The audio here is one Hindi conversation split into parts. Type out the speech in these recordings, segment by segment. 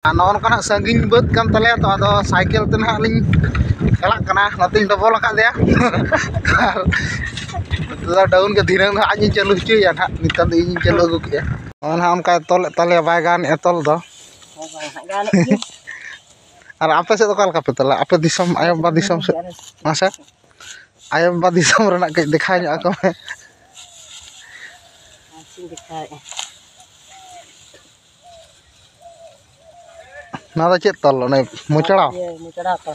नौकाना संगीन बद कान तले तो आदो साइकिल ते ना लिंग चलाक कना नतिंग डबल का दिया तो डाउन के धीरे ना आज चालू चुया ना नितन द इन चालू अगु के ओन हम का तोल तले बाय गान एतल दो और आपे से तो काल का पे तला आपे दिसम आयम बा दिसम से मासे आयम बा दिसम रना के दिखा ᱧᱚᱜ ako me ना तो चेक तल ने मुचड़ा तो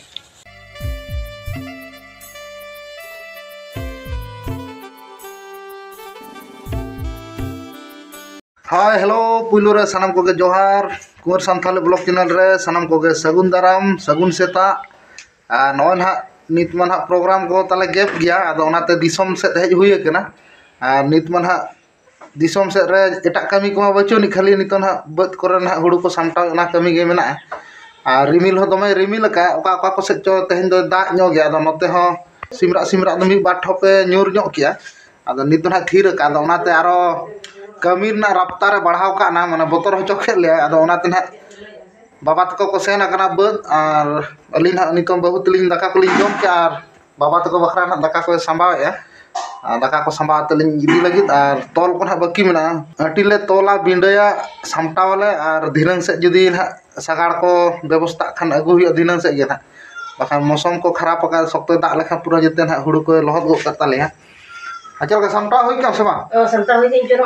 हाय हेलो पुलो रे सनम को जोहार कुंवर सानथाली ब्लॉग चैनल रे सनम को सगुन दाराम सगुन सेता नॉन हा नित मन हा प्रोग्राम को ताले गेप गया आदो ओनाते दिसम से हेज हुई केना नित मन हा दिसम से रे एटा कमी को बचोनी खाली नितन हा बद करे ना हुड़ू को सामटा ना कमी गे मेना रिमिल हो दमे रिमिल का ओका को से चो तेहन दो दा ᱧᱚ गया आदो नते हो सिमरा दमी बाट ठोपे ᱧᱩᱨ ᱧᱚ किया आदो नितन हा थीर का आदो ओनाते आरो कमी ना राफ्ता रे बढ़ाव का ना माने बोतर हो चोखे ले आदो ओनाते ना बाबा तको को सेना कना बद और अलिन हा नितम बहुत लिंग दाका को लिंग जम के और बाबा तको बखरा ना दाका को संभावे दाका को संभाव तलिंग इदी लगित और तोल को ना बाकी मेना अटिले तोला बिंडया सामटावले और धीरंग से जुदी ना सगाड़ को व्यवस्था खान अगु हुई धीरंग से गे ना बाखा मौसम को खराब का सख्त दाग लेखा पूरा जते ना हुड़ू को लहद गो करता ले अच्छा का सामटा होई का सेमा सामटा होई दिन जनो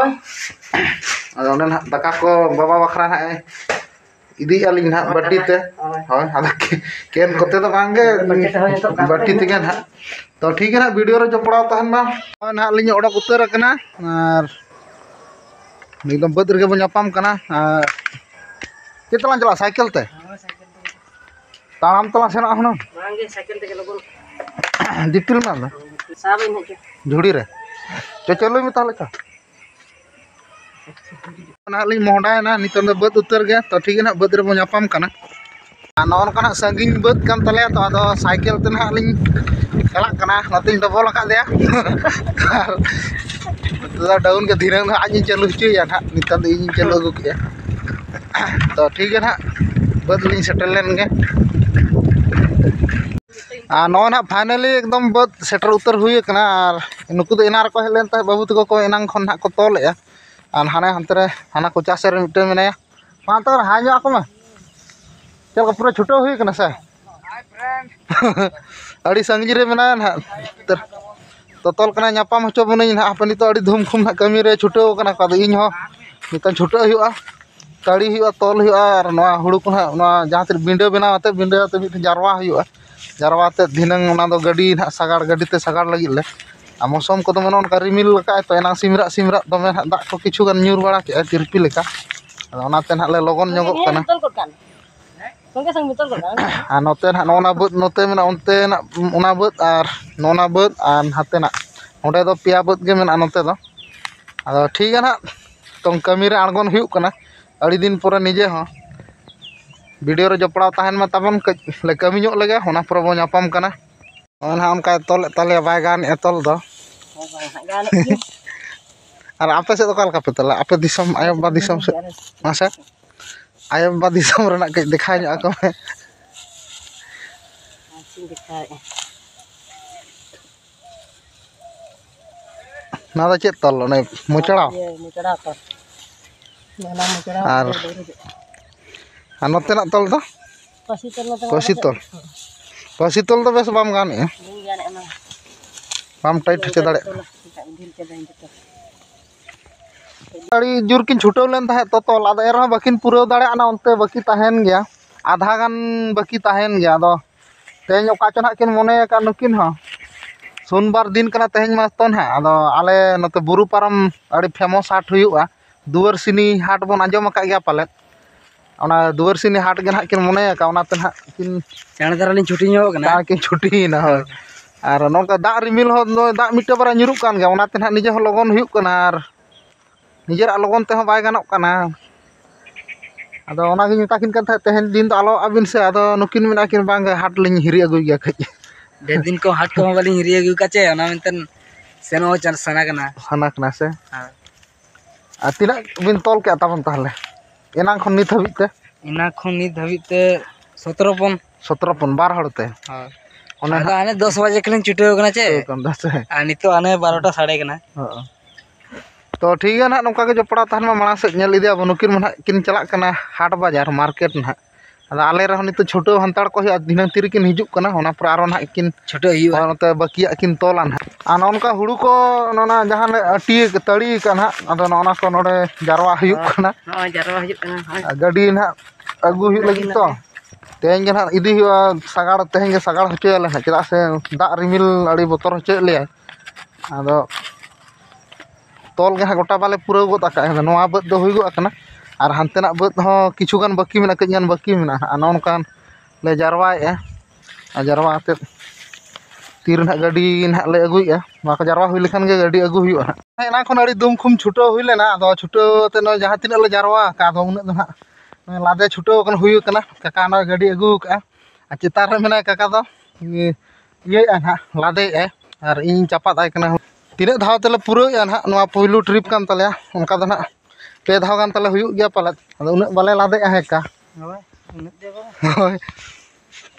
अदो ना दाका को बाबा बखरा ना इदी अलिंग ना बट्टी ते हां आदा केन कोते तो बांगे बट्टी ते ना तो ठीक है ना वीडियो रे जपड़ा तहन मा ना लिंग ओडक उतर कना और एकदम बद रे बन कना केतला चला साइकिल ते ताम तला सेना हनो बांगे साइकिल ते लगन दिपिल ना साब इन के झुड़ी रे चलो में ताले का ना लिंग मोहडा ना नितन दो बद उतर गया तो ठीक है ना बद रे बन कना नौन कना संगीन बद कान तले तो आदो साइकिल ते ना लिंग चलाक कना नतिंग डबल का दिया तो डाउन के धीरे ना आज चालू चुया ना नितन द इन चालू अगु के तो ठीक है ना बद लिंग सेटल लेन गे नौन हा फाइनली एकदम बद सेटर उतर हुई कना और नुकु दो एना रको हेलेन ता बाबू तको को एनांग खन हा को तोल या और हाने हंते रे हाना को चास रे मिटे मेना मा तो हाय जो आको मा चल का पूरा छुटो हुई कना से हाय फ्रेंड अड़ी संगी रे मेना ना तो तोल कना न्यापाम हचो बने ना अपनी तो अड़ी धूम खुम ना कमी रे छुटो कना का इन हो नितन छुटो हुआ तड़ी हुआ तोल हुआ और नवा हुड़ू को ना जहां ते बिंडो बनाते बिंडो ते मिट जारवा हुआ जारवा ते धिनंग ना दो गाड़ी ना सगाड़ गाड़ी ते सगाड़ लगी ले आ मौसम को तो मन का रिमिल लका तो एना सिमरा दमे ना दाग को किछु गान न्यूर बड़ा के तिरपी लेका ओनाते ना ले लगन ᱧᱚᱜᱚᱜ कना संगे संग मितल को आ नोते ना नोना बद नोते मेना ओनते ना ओना बद और नोना बद और हाते ना ओंडे दो पिया बद गे मेना नोते दो आदो ठीक है ना तो कमी रे आणगोन हुई कना अड़ी दिन पूरा निजे हो वीडियो रे जपड़ा तहन मा तबन ले कमी ᱧᱚᱜ लगे होना पूरा बो ᱧᱟᱯᱟᱢ कना ओन हम का तोल तले बाय गान एतल दो और आपे से तो काल का पे तला आपे दिसम आयम बा दिसम से मासे आयम बा दिसम रना के दिखा ᱧᱚᱜ ako me ना तो चेक तल ने मुचड़ा तो ना मुचड़ा और नोते ना तल दो पसी तल तो बेस बाम गाने बाम टाइट हो दाड़े अड़ी जोर किन छुटो लेन ताहे तो तल आदो एरह बाकिन पूरा दाड़े ना ओनते बाकी ताहेन गया आधा गान बाकी ताहेन गया आदो तेज ओका चो ना किन मने का नुकिन हो सोमवार दिन कना तेज मस्तो ना आदो आले नते बुरु पारम अड़ी फेमस हाट हुआ दुआरसिनी हाट बन आंजम का गया पाले ओना दुआरसिनी हाट के ना किन मने का ओनाते ना किन चाण दरालिन छुट्टी ᱧᱚᱜ कना किन छुट्टी ना हो और नोका दा रिमिल हो दा मिटे बारा ᱧᱩᱨᱩᱜ कान गया ओनाते ना निजे हो लगन हुई कना और निजेरा लगन ते हो बाय गानोक कना आदो ओना गे मेताकिन kan तेहन दिन तो आलो अबिन से आदो नुकिन मेना किन बांग हाट लिन हिरी अगुई गया खज दे दिन को हाट को बालिन हिरी अगुई काचे ओना मेनतन सेनो चन सना कना से हां आ तिना बिन तोल के ताबन ताहले एनांग खन नित हबिते इना खन नित धाबित ते 17 पन 17 पन बार हड़ते ओने आने 10 बजे कलिन छुटे कना चे आ नितो आने 12टा साढ़े कना तो ठीक है ना नौका के जपड़ा तहन मा माड़ा से नेल इदिया बनुकिन मा किन चला कना हाट बाजार मार्केट ना अदा आले रह नितो छोटो हंताड़ को दिनांग तिरी किन हिजुक कना ओना पर आरो ना किन छोटो हियो नते बकिया किन तोला ना आ नोनका हुड़ू को नोना जहां अटी तड़ी कना अदा नोना को नोडे जारवा हुयुक कना जारवा हिजुक कना गाड़ी ना अगु हुयुक लगी तो तेहें के ना इदी हुआ सगाड़ तेहें के सगाड़ हचोयाले ना चेदा से दाग रिमिल अड़ी बोतर हचो ले आदो तोल के गोटा बाले पूरा गोद आका नोआ बद दो हुई गो कना और हानतेना बद हो किछुगान बाकी मेना कजन बाकी मेना नौनकान ले जारवाए जारवा आते तीर ना गाड़ी ना ले अगुया माको जारवा हुई लेखान गे गाड़ी अगु हुई एना खन अड़ी दुम खुम छुटो हुई लेना आदो छुटो ते न जहां तिना ले जारवा का दो उन ना लादे छुटो कन हुई कना काका ना गाड़ी अगु का चितार रे मेना काका दो ये ना लादे और इन चापात आय कना तीन धाव तेले पूरा ना नवा पहिलू ट्रिप कान तले उनका दो ना पे धाव गान तले हुई गया पाले आदो उन बाले लादे है का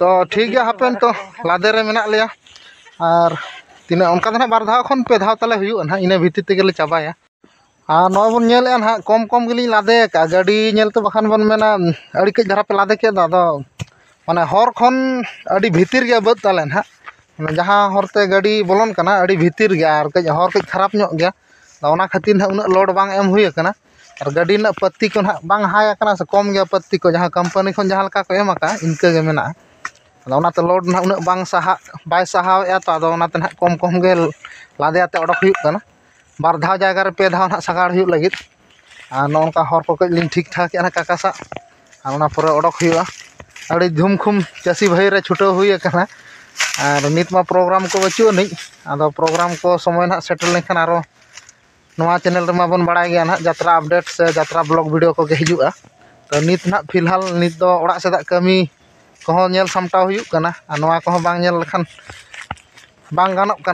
तो ठीक है हापेन तो लादे रे मेना लिया और तीन उनका ना बार धाव खन पे धाव तले हुई ना इने भीतर ते गेले चाबाया और नय बन नेल ना कम कम गेली लादे का गाड़ी नेल तो बखान बन मेना अड़ी कई धारा पे लादे के दादा माने हर खन अड़ी भीतर गया बद तले ना जहाँ हरते गाड़ी बोलन कना अड़ी भीतर गया और कई हर कई खराब ᱧᱚᱜ गया ओना खातिर ना उन लोड बांग एम हुई कना और गाड़ी ना पत्ती को ना बांग हाय कना से कम गया पत्ती को जहाँ कंपनी खन जहाँ लका को एम का इनके गे मेना ओना तो लोड ना उन बांग सहा बाय सहाव या तो आदो ओना ते ना कम कम गे लादे आते ओडक हुई कना बार धाव जायगा रे पे धाव ना सगाड़ हुई लगित आ नोनका हर को कई लिंग ठीक ठाक या ना काका सा ओना पूरा ओडक हुई अड़ी धूम खुम चासी भाई रे छुटो हुई कना और नित मा प्रोग्राम को बचू नहीं आदो प्रोग्राम को समय ना सेटल लेखन आरो नवा चैनल रे मा बन बड़ा गया ना यात्रा अपडेट से यात्रा ब्लॉग वीडियो को हिजुआ तो नित ना फिलहाल नित दो ओड़ा सेदा कमी को नेल सामटाव हुयुक कना आ नवा को बांग नेल लेखन बांग गानोक